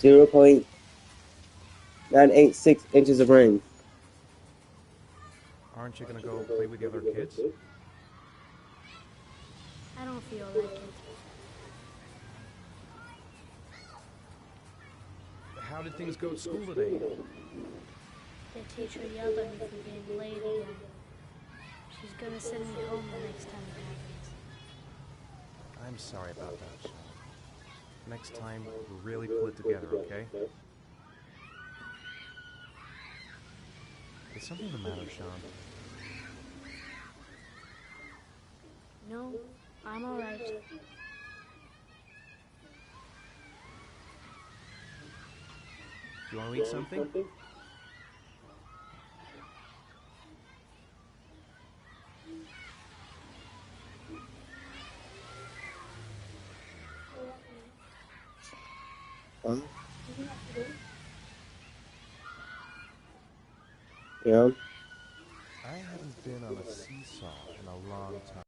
0.986 inches of rain. Aren't you gonna go play with the other kids? I don't feel like it. How did things go at school today? The teacher yelled at me for being late again. She's gonna send me home the next time it happens. I'm sorry about that, Sean. Next time, really pull it together, okay? Is something the matter, Sean? No, I'm alright. Do you want to eat something? Huh? Yeah. I haven't been on a seesaw in a long time.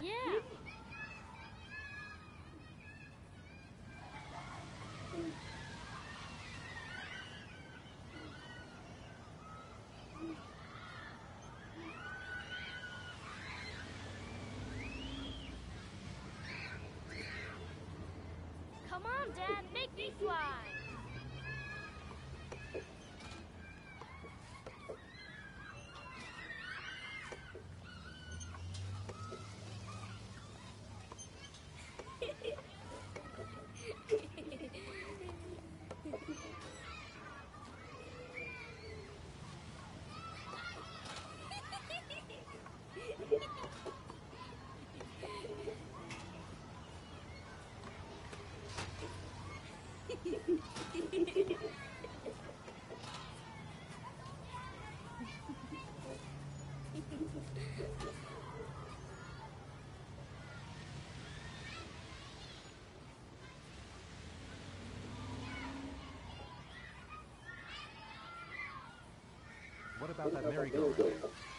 Yeah! Come on, Dad, make me fly! What about that merry-go-round?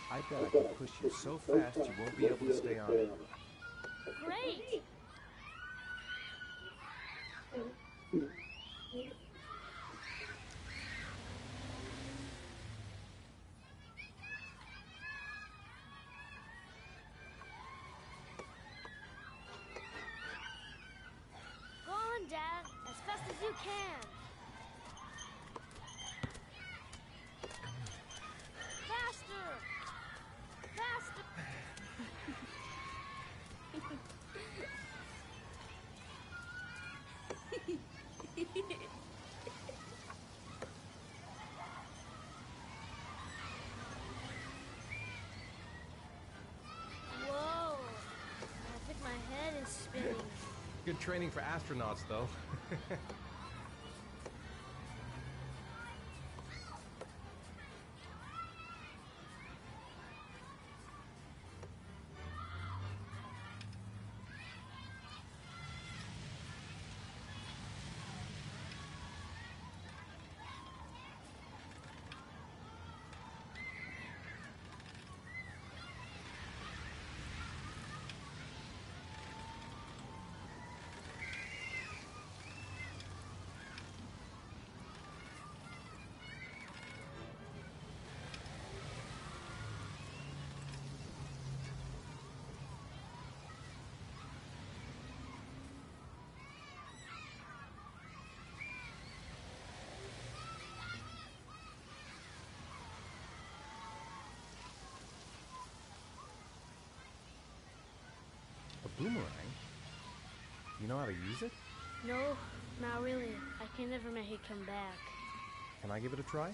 I bet I can push you so fast you won't be able to stay on it. Great! Go on, Dad, as fast as you can. Faster! Faster! Whoa! I think my head is spinning. Good training for astronauts, though. A boomerang? You know how to use it? No, not really. I can never make it come back. Can I give it a try?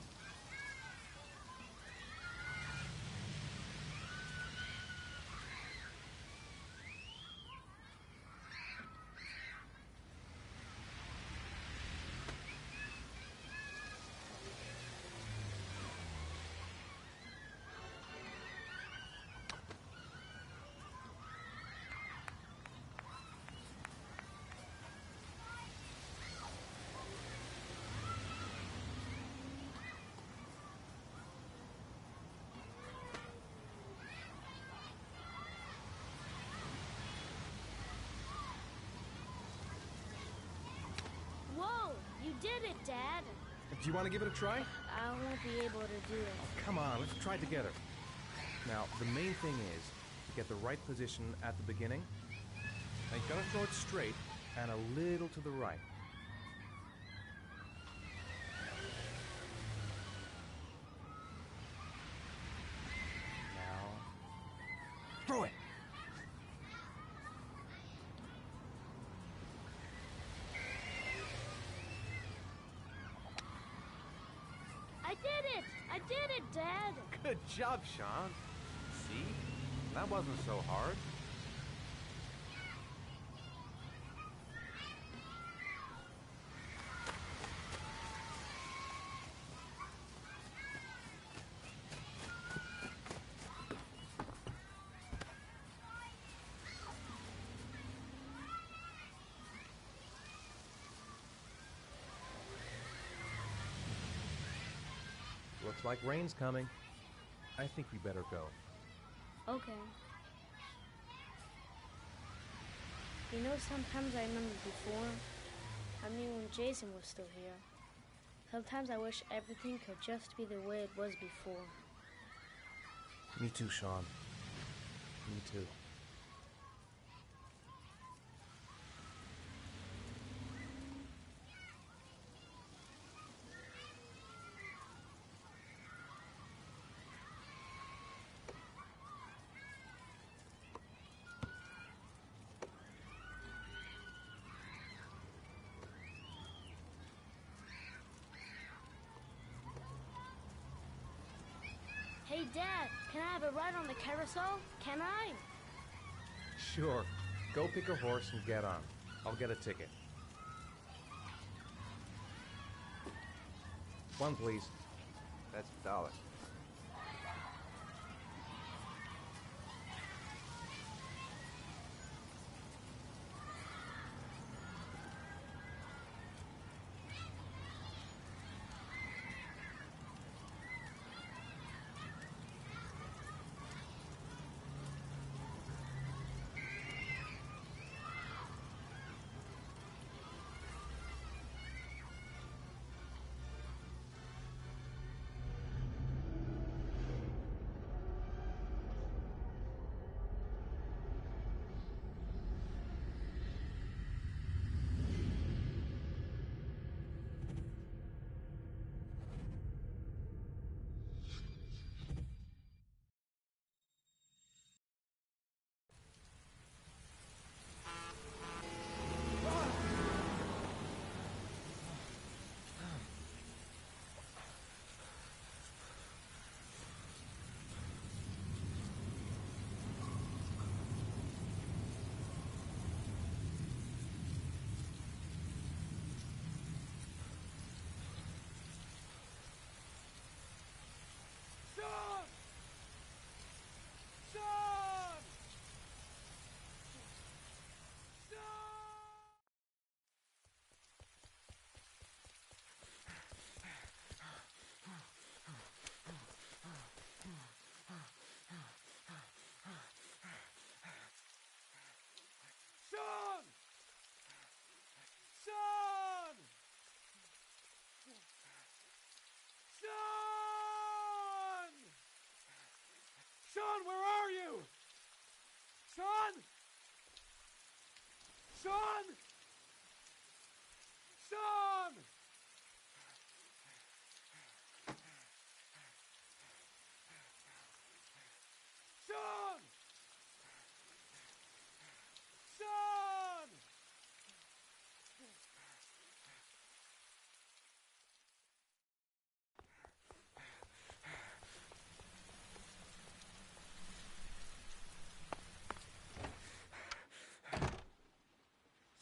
did it, Dad! Do you want to give it a try? I won't be able to do it. Come on, let's try it together. Now, the main thing is to get the right position at the beginning. Now, you gotta throw it straight and a little to the right. Now, throw it! I did it! I did it, Dad! Good job, Sean. See? That wasn't so hard. Looks like rain's coming. I think we better go. Okay. You know, sometimes I remember before, when Jason was still here. Sometimes I wish everything could just be the way it was before. Me too, Sean. Me too. Hey, Dad, can I have a ride on the carousel? Can I? Sure. Go pick a horse and get on. I'll get a ticket. One, please. That's $1. Sean! Sean! Sean! Sean! Sean! Sean! Sean, where are you? Sean? Sean? Sean! Sean! Sean!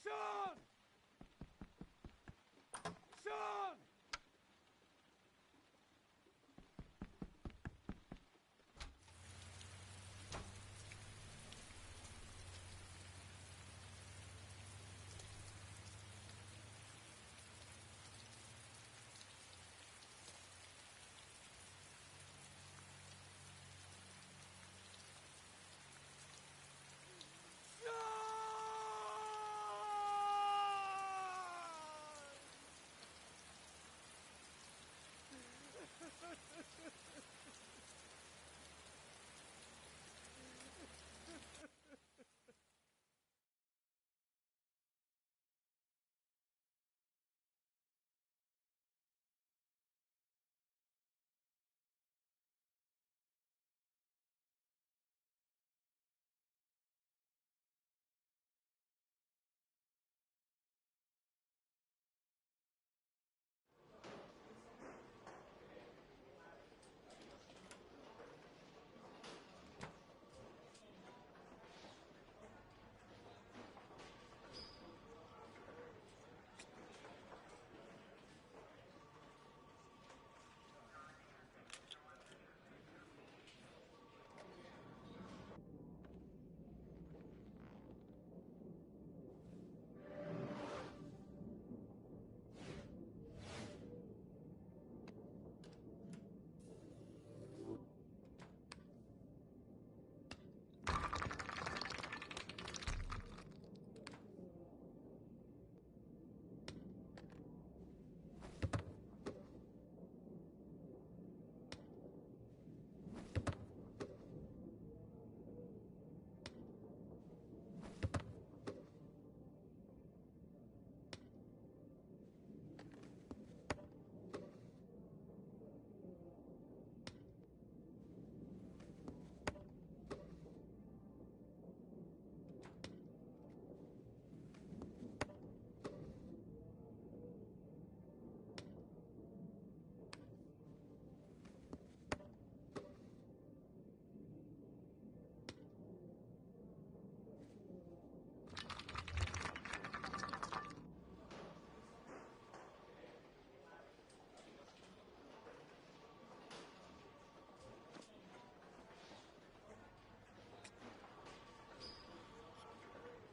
Sean!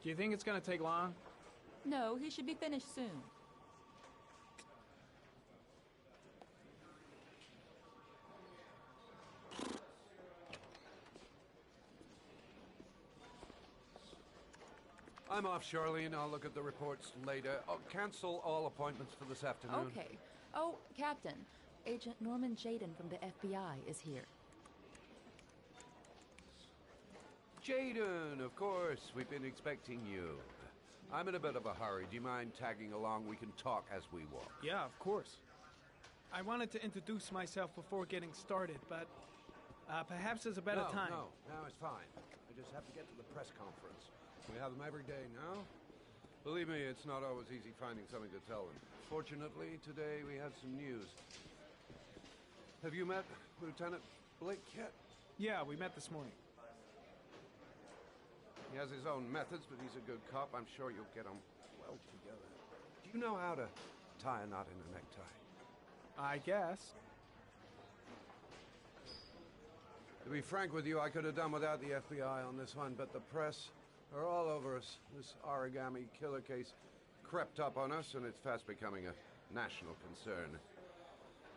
Do you think it's gonna take long? No, he should be finished soon. I'm off, Charlene. I'll look at the reports later. Oh, cancel all appointments for this afternoon. Okay. Oh, Captain, Agent Norman Jaden from the FBI is here. Jaden, of course. We've been expecting you. I'm in a bit of a hurry. Do you mind tagging along? We can talk as we walk. Yeah, of course. I wanted to introduce myself before getting started, but perhaps there's a better time. No, it's fine. I just have to get to the press conference. We have them every day now. Believe me, it's not always easy finding something to tell them. Fortunately, today we had some news. Have you met Lieutenant Blake yet? Yeah, we met this morning. He has his own methods, but he's a good cop. I'm sure you'll get on well together. Do you know how to tie a knot in a necktie? I guess. To be frank with you, I could have done without the FBI on this one, but the press are all over us. This origami killer case crept up on us, and it's fast becoming a national concern.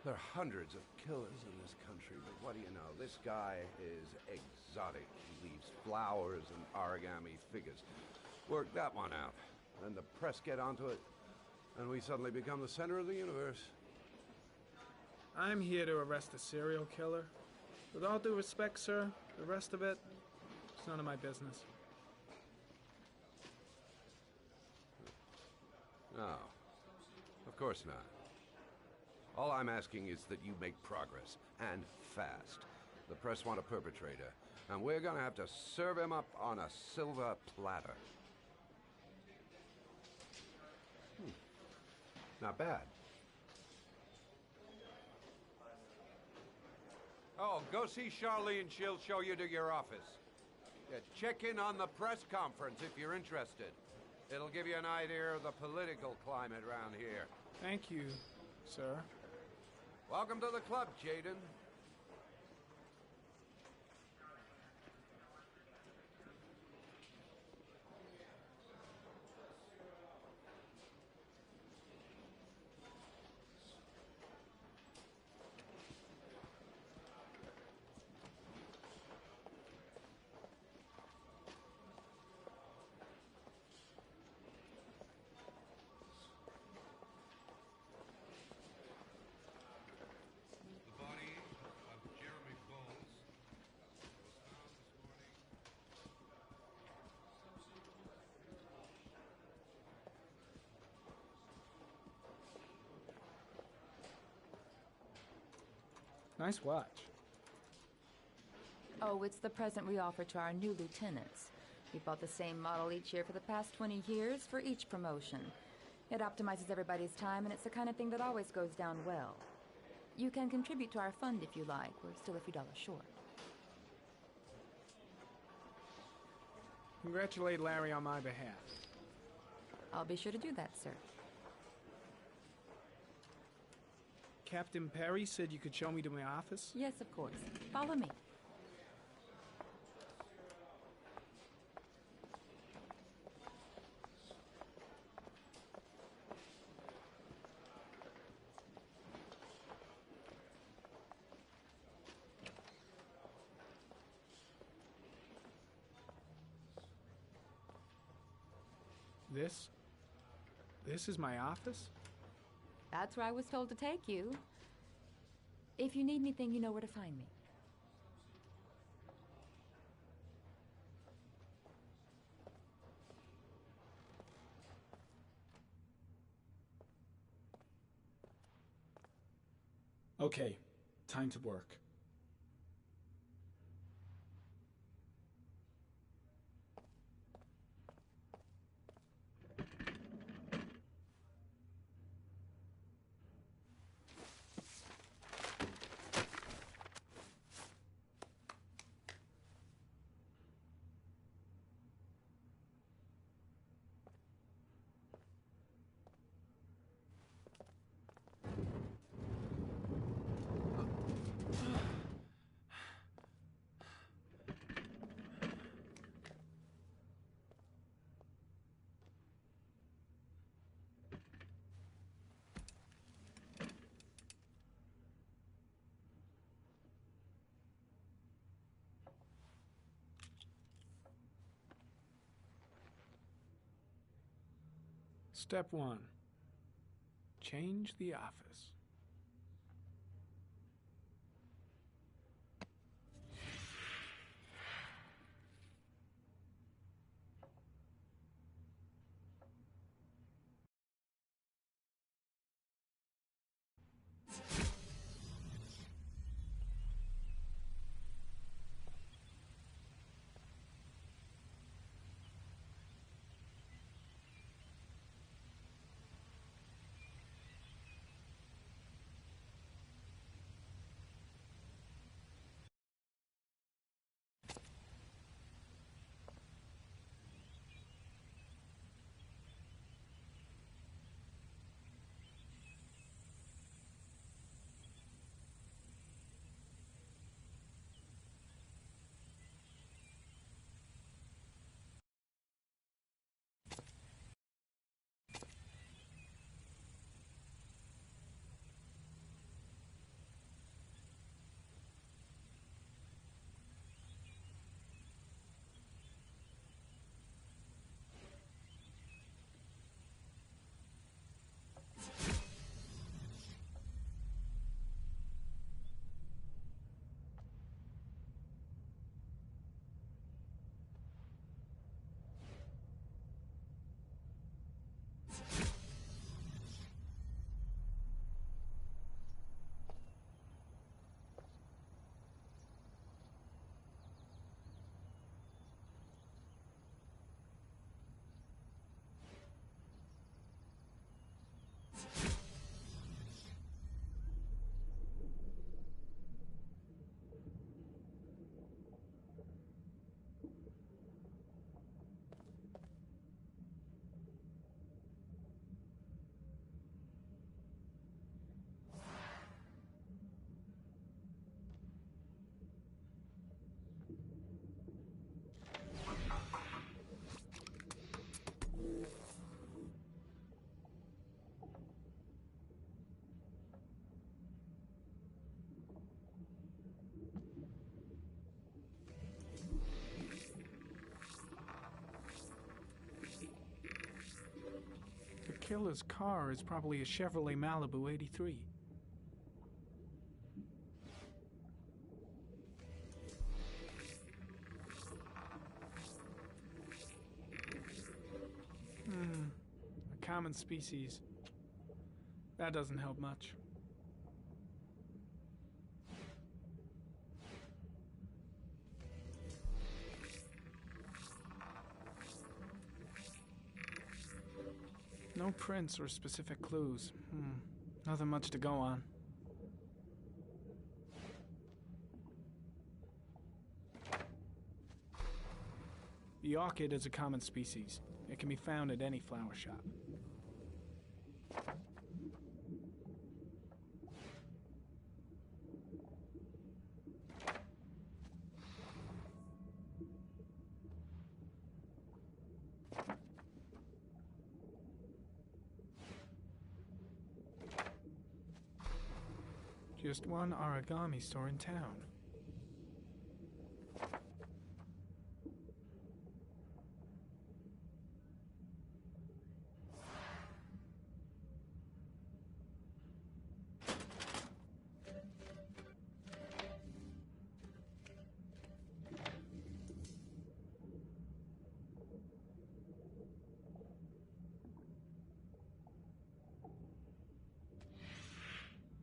There are hundreds of killers in this country, but what do you know? This guy is exotic. He leaves flowers and origami figures. Work that one out. Then the press get onto it, and we suddenly become the center of the universe. I'm here to arrest a serial killer. With all due respect, sir, the rest of it, it's none of my business. No, of course not. All I'm asking is that you make progress, and fast. The press want a perpetrator, and we're gonna have to serve him up on a silver platter. Not bad. Oh, go see Charlene. She'll show you to your office. Yeah, check in on the press conference if you're interested. It'll give you an idea of the political climate around here. Thank you, sir. Welcome to the club, Jaden. The body of Jeremy Bowles was found this morning. Nice watch. Oh, it's the present we offer to our new lieutenants. We've bought the same model each year for the past 20 years for each promotion. It optimizes everybody's time, and it's the kind of thing that always goes down well. You can contribute to our fund if you like. We're still a few dollars short. Congratulate Larry on my behalf. I'll be sure to do that, sir. Captain Perry said you could show me to my office? Yes, of course. Follow me. This is my office? That's where I was told to take you. If you need anything, you know where to find me. Okay, time to work. Step 1. Change the office. The killer's car is probably a Chevrolet Malibu 83. A common species. That doesn't help much. No prints or specific clues. Nothing much to go on. The orchid is a common species. It can be found at any flower shop. Just one origami store in town.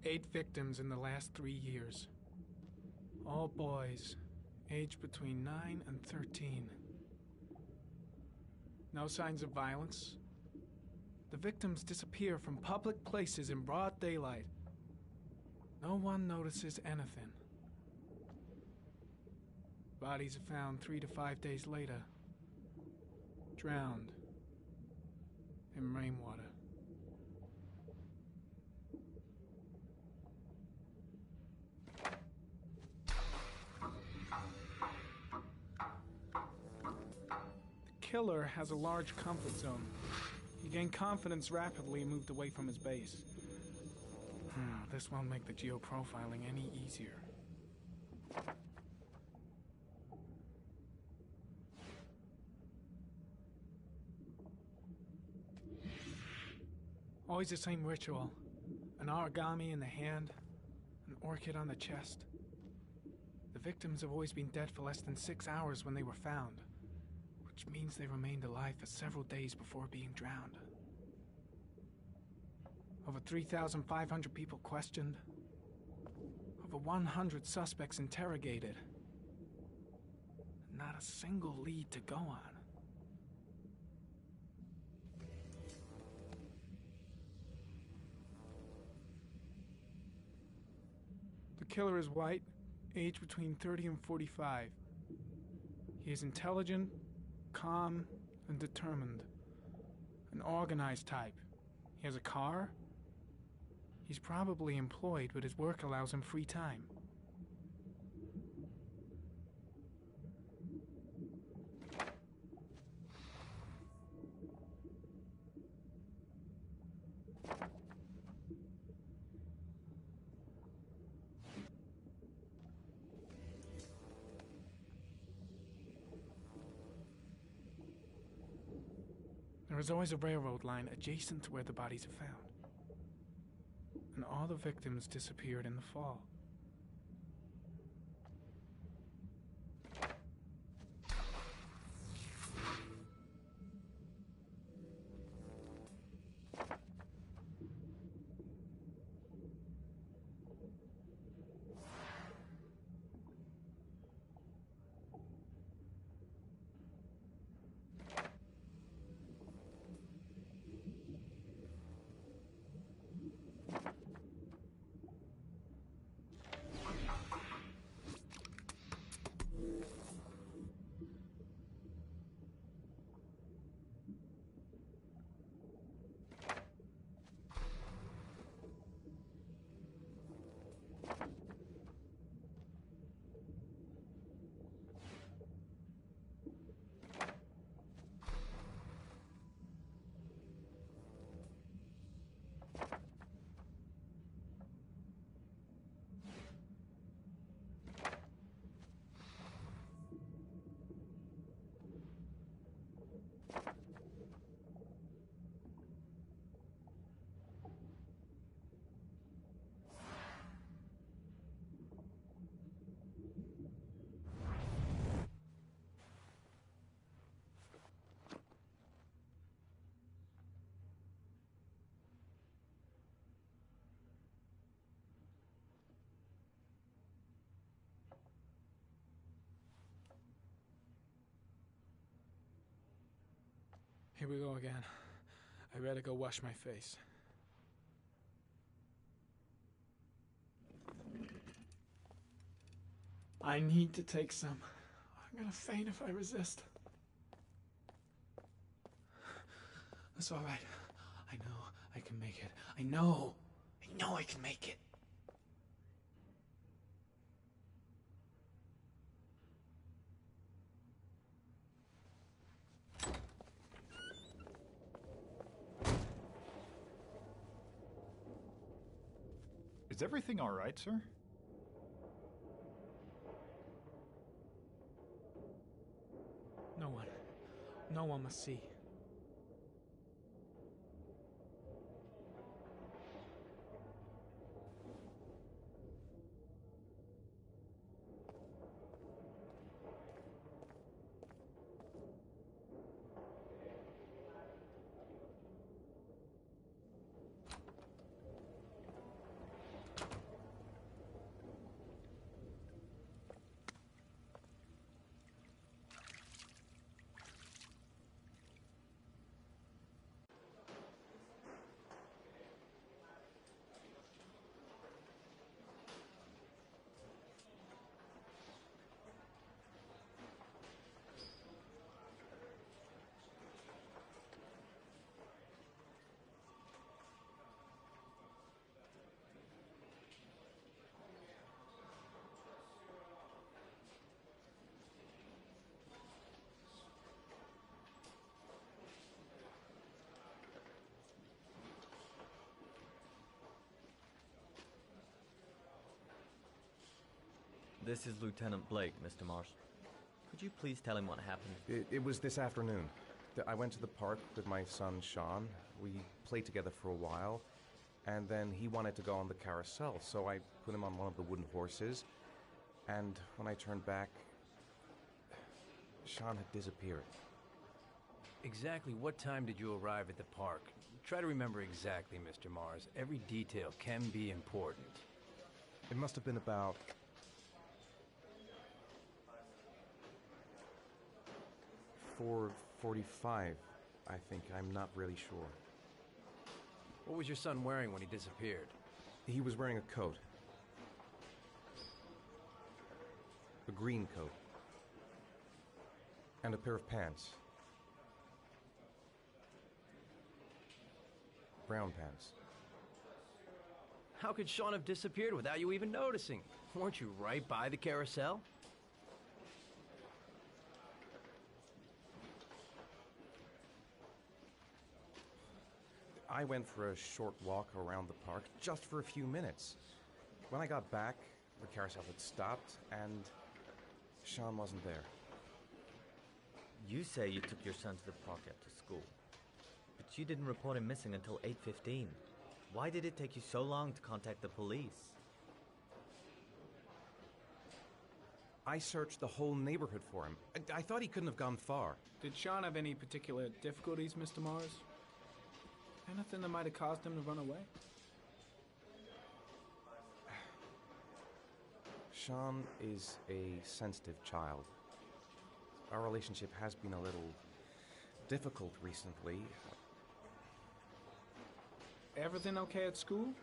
Eight victims in the last 3 years. All boys, aged between 9 and 13. No signs of violence. The victims disappear from public places in broad daylight. No one notices anything. Bodies are found 3 to 5 days later, drowned in rainwater. The killer has a large comfort zone. He gained confidence rapidly and moved away from his base. This won't make the geoprofiling any easier. Always the same ritual. An origami in the hand, an orchid on the chest. The victims have always been dead for less than 6 hours when they were found, which means they remained alive for several days before being drowned. Over 3,500 people questioned. Over 100 suspects interrogated. Not a single lead to go on. The killer is white, aged between 30 and 45. He is intelligent, calm, and determined. An organized type. He has a car. He's probably employed, but his work allows him free time. There is always a railroad line adjacent to where the bodies are found. And all the victims disappeared in the fall. Here we go again. I better go wash my face. I need to take some. I'm gonna faint if I resist. That's all right. I know I can make it. I know I can make it. Is everything all right, sir? No one must see. This is Lieutenant Blake, Mr. Marshall. Could you please tell him what happened? It was this afternoon. I went to the park with my son, Sean. We played together for a while, and then he wanted to go on the carousel, so I put him on one of the wooden horses, and when I turned back, Sean had disappeared. Exactly what time did you arrive at the park? Try to remember exactly, Mr. Mars. Every detail can be important. It must have been about 4:45, I think. I'm not really sure. What was your son wearing when he disappeared? He was wearing a coat. A green coat. And a pair of pants. Brown pants. How could Sean have disappeared without you even noticing? Weren't you right by the carousel? I went for a short walk around the park, just for a few minutes. When I got back, the carousel had stopped, and Sean wasn't there. You say you took your son to the park after school, but you didn't report him missing until 8:15. Why did it take you so long to contact the police? I searched the whole neighborhood for him. I thought he couldn't have gone far. Did Sean have any particular difficulties, Mr. Mars? Anything that might have caused him to run away? Sean is a sensitive child. Our relationship has been a little difficult recently. Everything okay at school?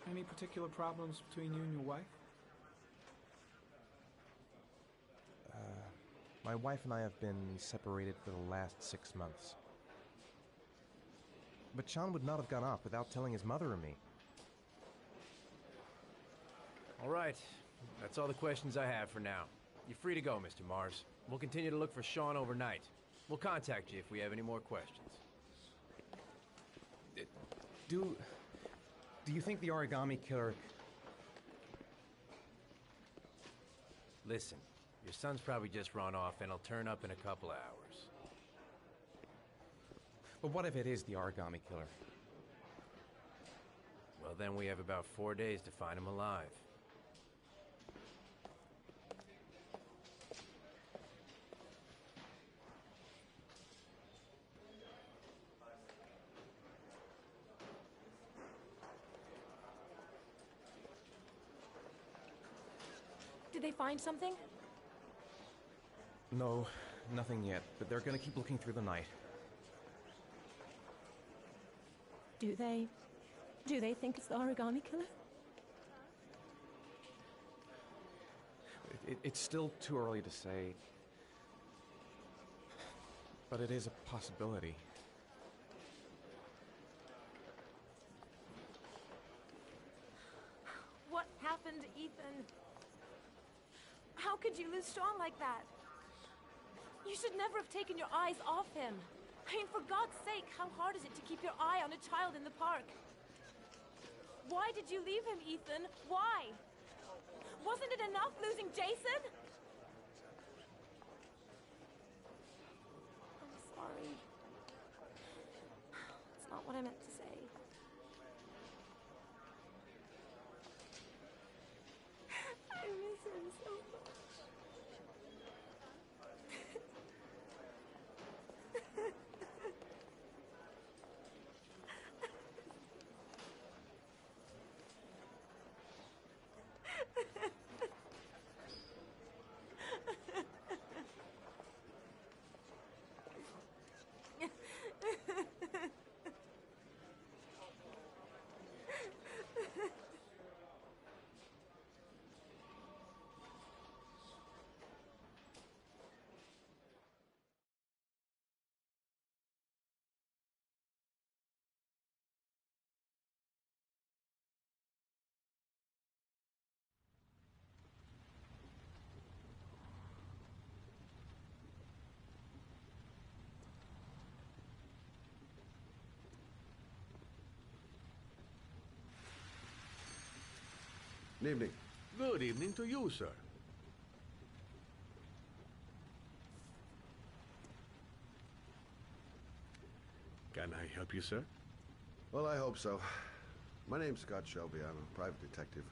Any particular problems between you and your wife? My wife and I have been separated for the last 6 months. But Sean would not have gone off without telling his mother or me. All right. That's all the questions I have for now. You're free to go, Mr. Mars. We'll continue to look for Sean overnight. We'll contact you if we have any more questions. Do you think the origami killer... Listen, your son's probably just run off and he'll turn up in a couple of hours. But what if it is the origami killer? Well, then we have about 4 days to find him alive. Did they find something? No, nothing yet, but they're gonna keep looking through the night. Do they think it's the origami killer? It's still too early to say, but it is a possibility. What happened, Ethan? How could you lose Sean like that? You should never have taken your eyes off him. I mean, for God's sake, how hard is it to keep your eye on a child in the park? Why did you leave him, Ethan? Why? Wasn't it enough losing Jason? I'm sorry. It's not what I meant to say. I miss him so much. Evening. Good evening to you, sir. Can I help you, sir? Well, I hope so. My name's Scott Shelby. I'm a private detective.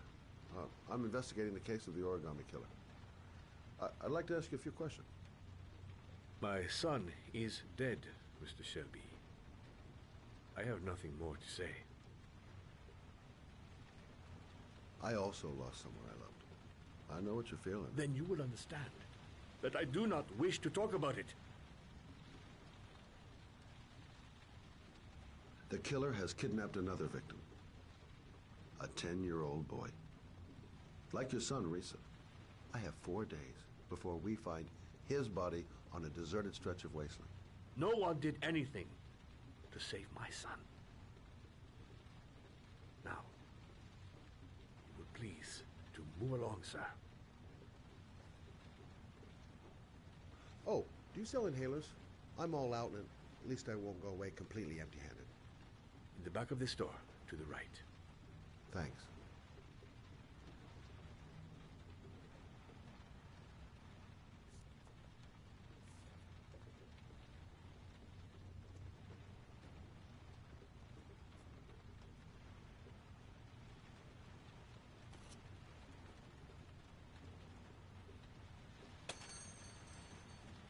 I'm investigating the case of the origami killer. I'd like to ask you a few questions. My son is dead, Mr. Shelby. I have nothing more to say. I also lost someone I loved. I know what you're feeling. Then you will understand that I do not wish to talk about it. The killer has kidnapped another victim. A 10-year-old boy. Like your son, Risa. I have 4 days before we find his body on a deserted stretch of wasteland. No one did anything to save my son. Now, you will please to move along, sir. Oh, do you sell inhalers? I'm all out, and at least I won't go away completely empty-handed. In the back of the store, to the right. Thanks.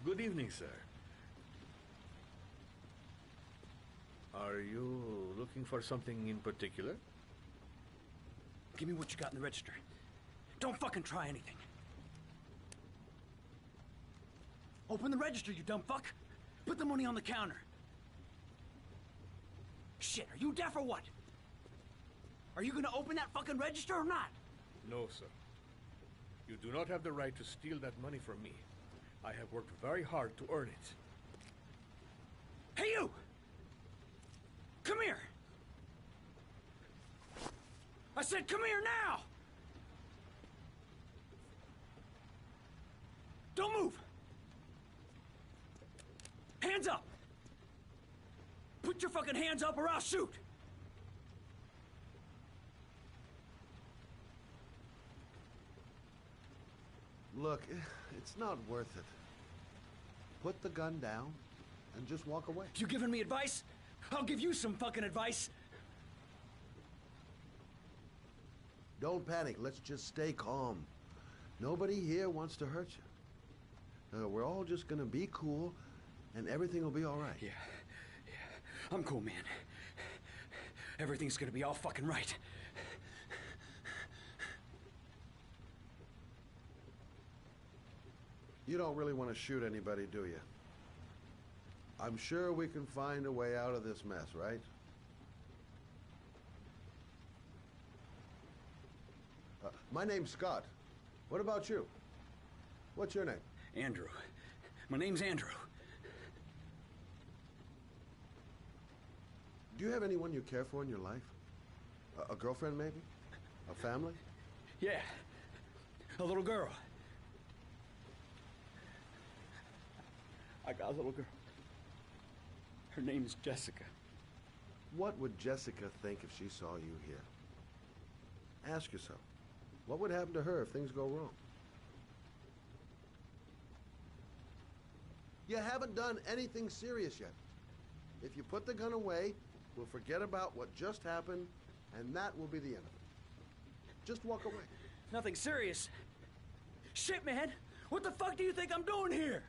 Good evening, sir. Are you looking for something in particular? Give me what you got in the register. Don't fucking try anything. Open the register, you dumb fuck. Put the money on the counter. Shit, are you deaf or what? Are you gonna open that fucking register or not? No, sir. You do not have the right to steal that money from me. I have worked very hard to earn it. Hey, you! Come here! I said come here now! Don't move! Hands up! Put your fucking hands up or I'll shoot! Look, it's not worth it. Put the gun down and just walk away. You giving me advice? I'll give you some fucking advice. Don't panic. Let's just stay calm. Nobody here wants to hurt you. We're all just gonna be cool, and everything will be all right. Yeah. I'm cool, man. Everything's gonna be all fucking right. You don't really want to shoot anybody, do you? I'm sure we can find a way out of this mess, right? My name's Scott. What about you? What's your name? Andrew. My name's Andrew. Do you have anyone you care for in your life? A girlfriend, maybe? A family? Yeah. A little girl. I got a little girl. Her name's Jessica. What would Jessica think if she saw you here? Ask yourself, what would happen to her if things go wrong? You haven't done anything serious yet. If you put the gun away, we'll forget about what just happened, and that will be the end of it. Just walk away. Nothing serious. Shit, man! What the fuck do you think I'm doing here?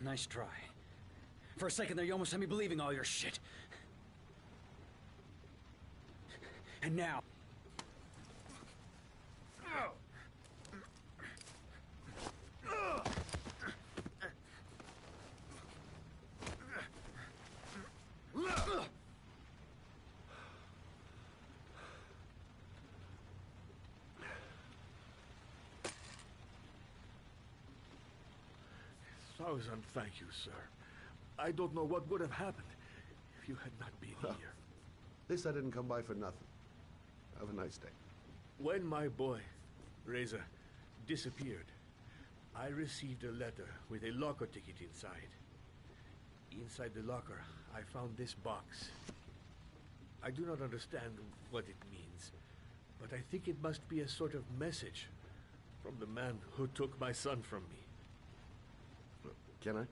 Nice try. For a second there, you almost had me believing all your shit. And now... Thousand thank you, sir. I don't know what would have happened if you had not been here. At least I didn't come by for nothing. Have a nice day. When my boy, Reza, disappeared, I received a letter with a locker ticket inside. Inside the locker, I found this box. I do not understand what it means, but I think it must be a sort of message from the man who took my son from me. Can I?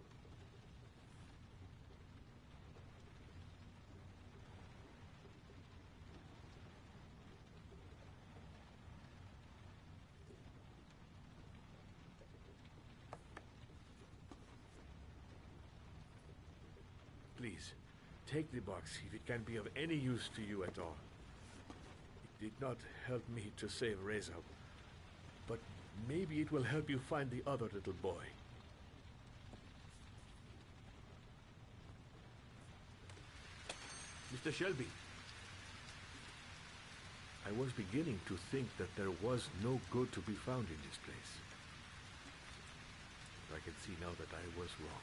Please, take the box if it can be of any use to you at all. It did not help me to save Reza, but maybe it will help you find the other little boy. Mr. Shelby, I was beginning to think that there was no good to be found in this place. I can see now that I was wrong.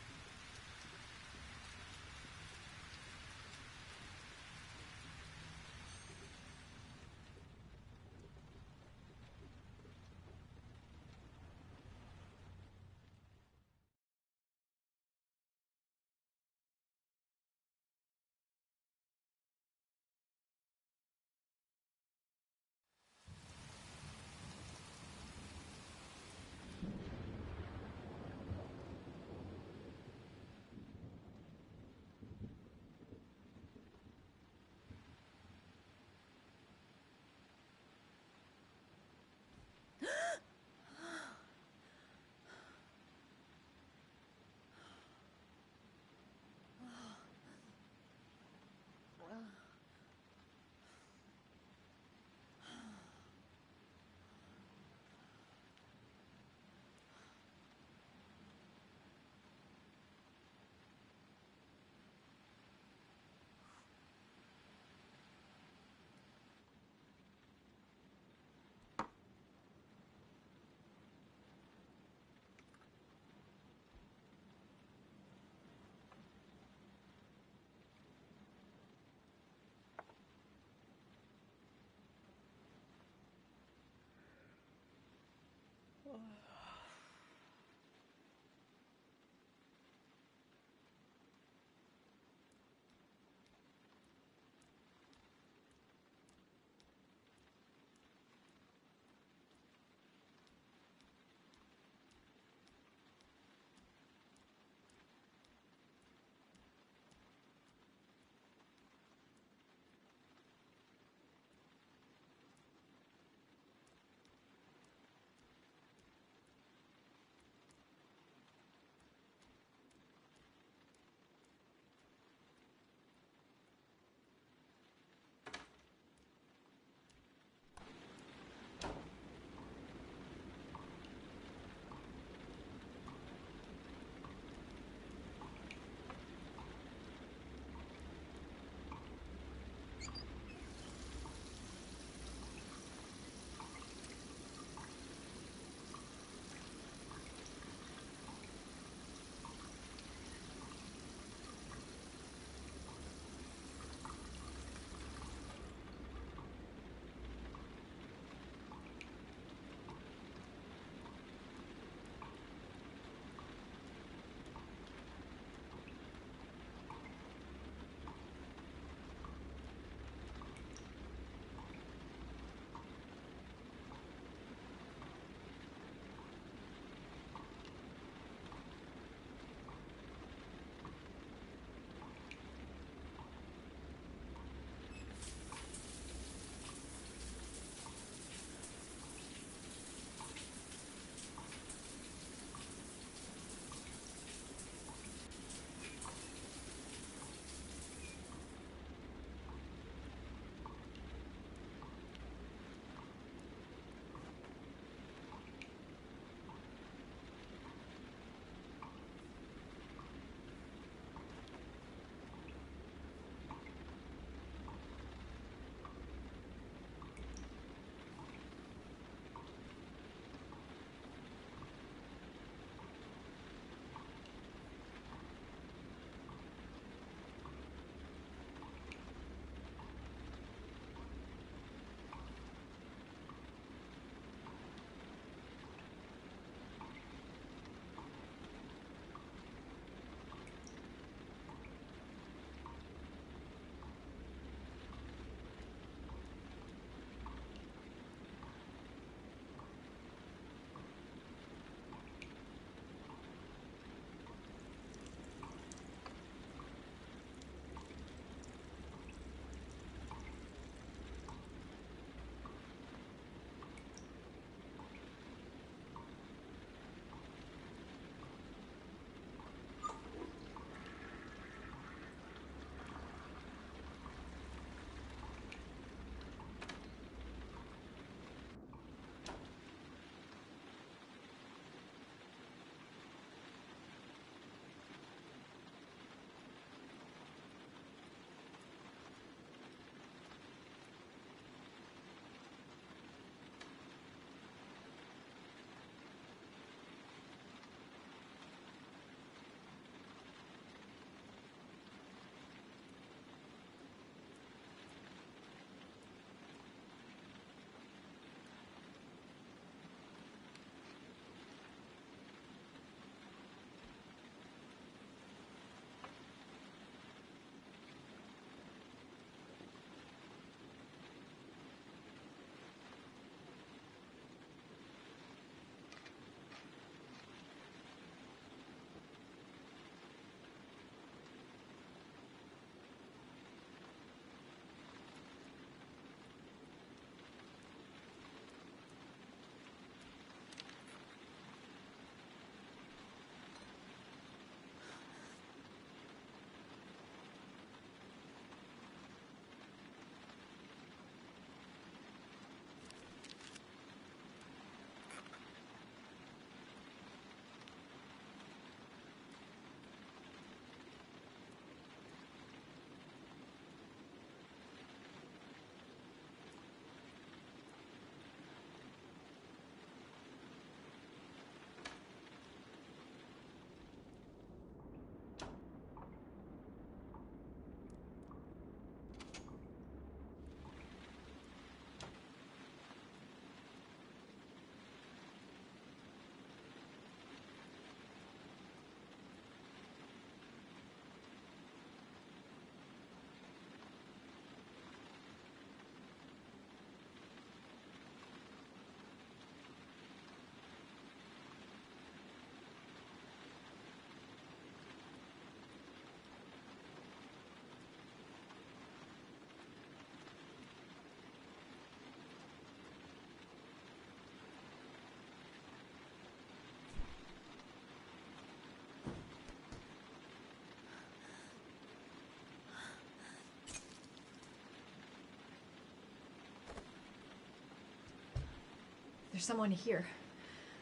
There's someone here.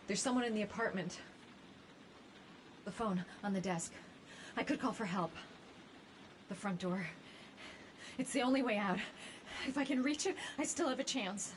There's someone in the apartment. The phone on the desk. I could call for help. The front door. It's the only way out. If I can reach it, I still have a chance.